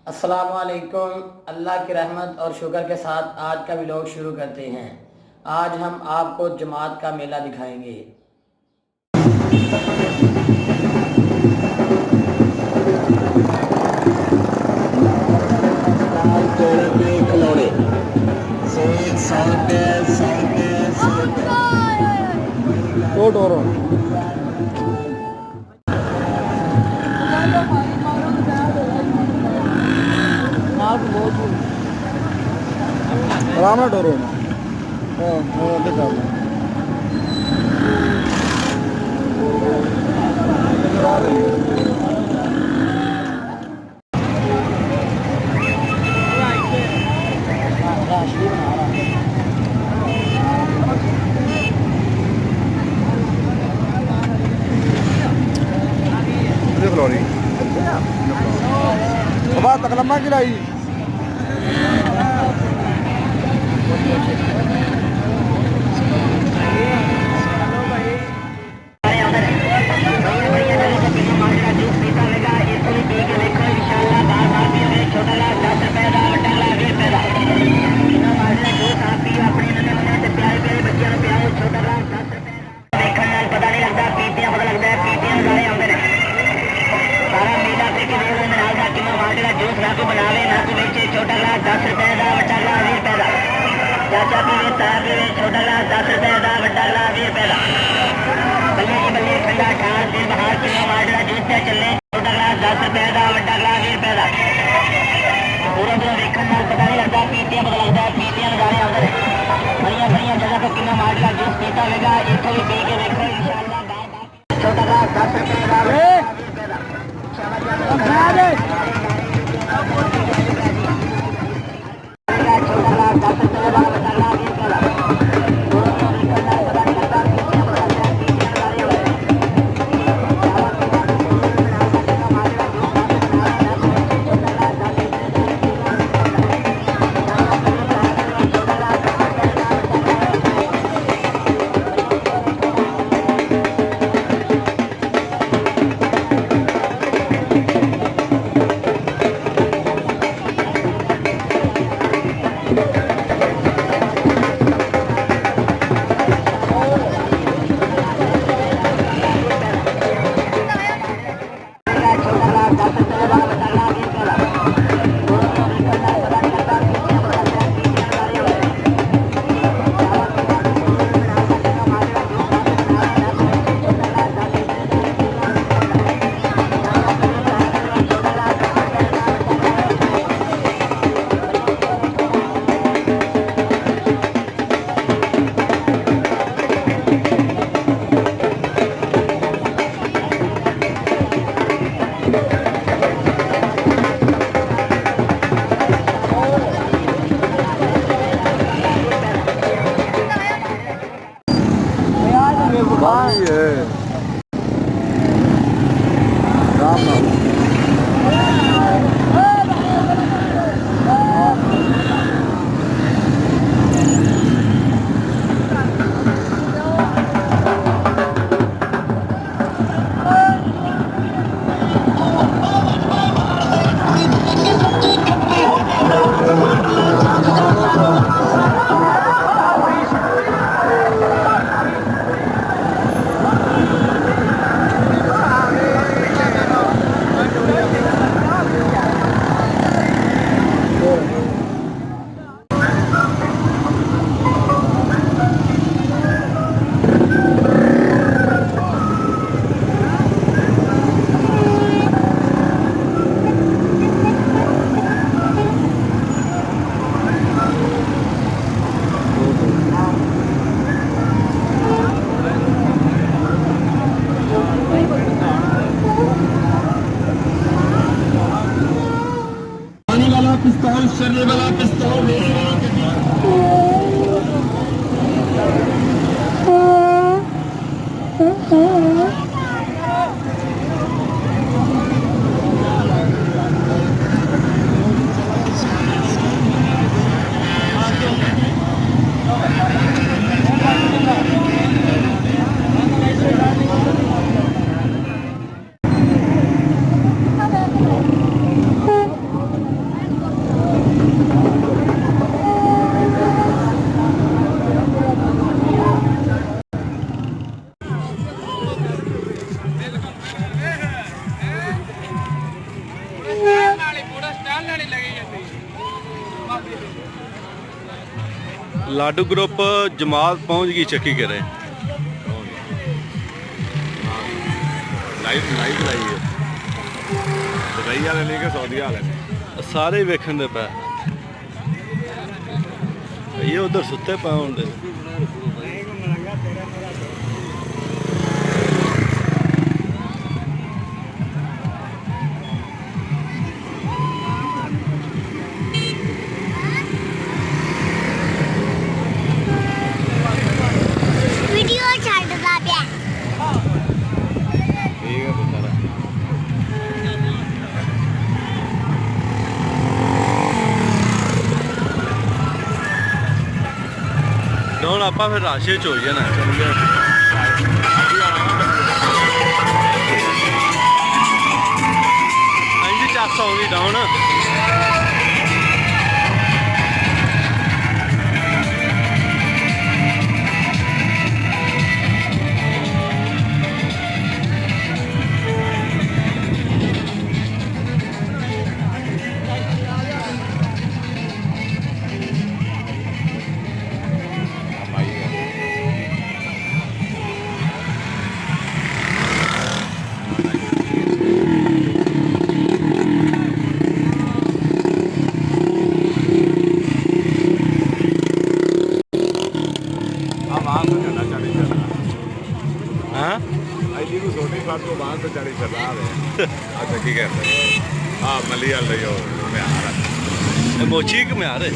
अस्सलामुअलैकुम। अल्लाह की रहमत और शुक्र के साथ आज का व्लॉग शुरू करते हैं। आज हम आपको जमात का मेला दिखाएंगे। आराम ना डरो ना। बात तक लम्बा गिराई बनावे ना बेचे छोटा ला 10 रुपए का बड़ा ला 20 रुपए का चाचा पीवे तार पीवे छोटा ला 10 रुपए का बड़ा ला 20 रुपए का बल्ले जी बल्ले ठंडा ठार दिल बहार किलो माजरा जूस पे चले छोटा ला 10 रुपए का बड़ा ला 20 रुपए का पूरा पूरा देखने में पता नहीं लगता पीतियां पता लगता है पीतियां नजारे आते हैं बढ़िया बढ़िया जगह को किलो माजरा जूस पीता होगा एक भी पी के देखो इंशाल्लाह छोटा ला 10 रुपए का 20 रुपए का पिस्तौल शर्रे वाला पिस्तौल लाडू ग्रुप जमात पहुंच गई चक्की करे लाइव लाई है दुबई वाले नहीं के सऊदी वाले सारे वेखन दे पै ये उधर सुते पै होंदे वीडियो छाड़दा पिया ठीक है बेचारा ਹੁਣ ਆਪਾਂ ਫਿਰ ਰਾਸ਼ੇ ਚ ਹੋ ਜਾਣਾ ਹਾਂਜੀ ਚੱਕ ਆਉਂਦੀ ਡਾਊਨ हाँ आई को छोटी बात को बाहर तो चढ़ी चला रहे अच्छा की कहते हैं हाँ मलियाल रही हो मैं आ रहा मोची में आ रहे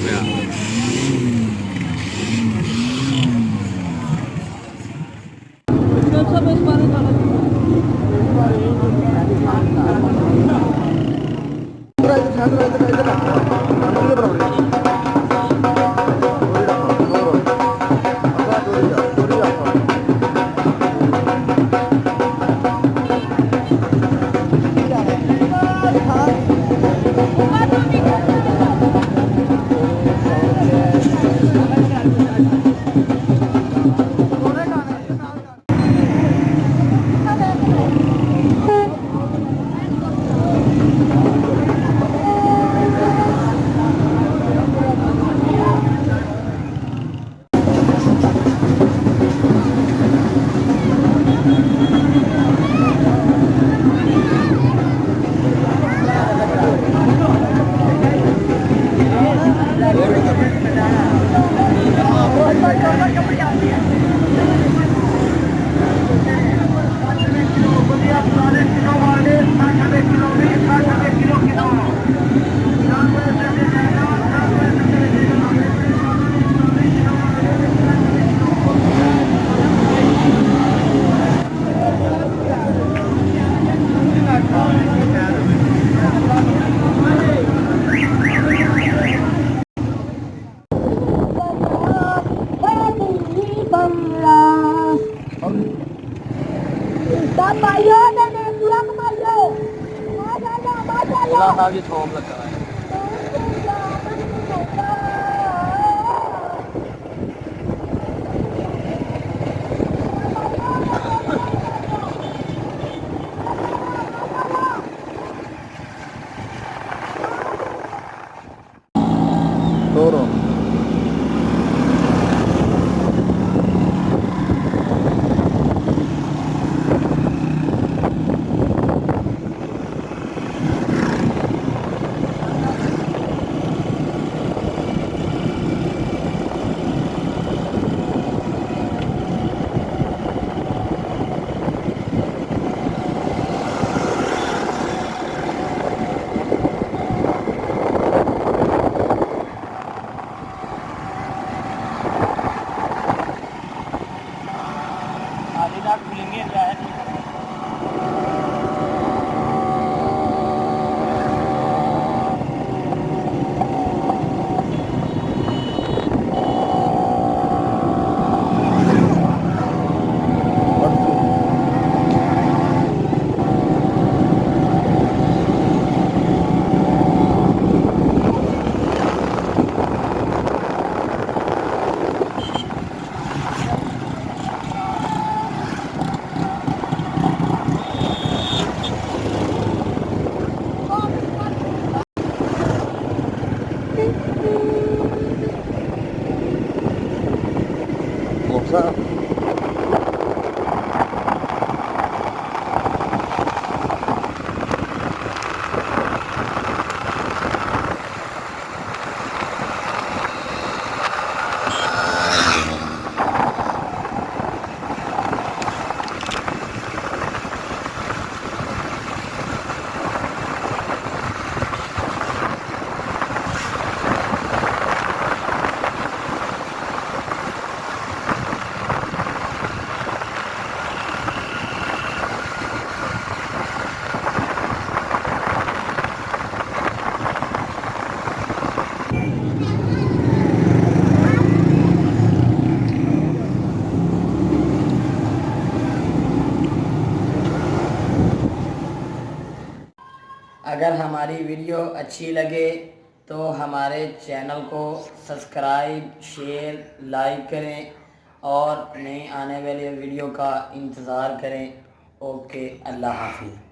साहब जी थोम लगा है दोनों अगर हमारी वीडियो अच्छी लगे तो हमारे चैनल को सब्सक्राइब, शेयर, लाइक करें और नई आने वाली वीडियो का इंतज़ार करें। ओके, अल्लाह हाफिज़।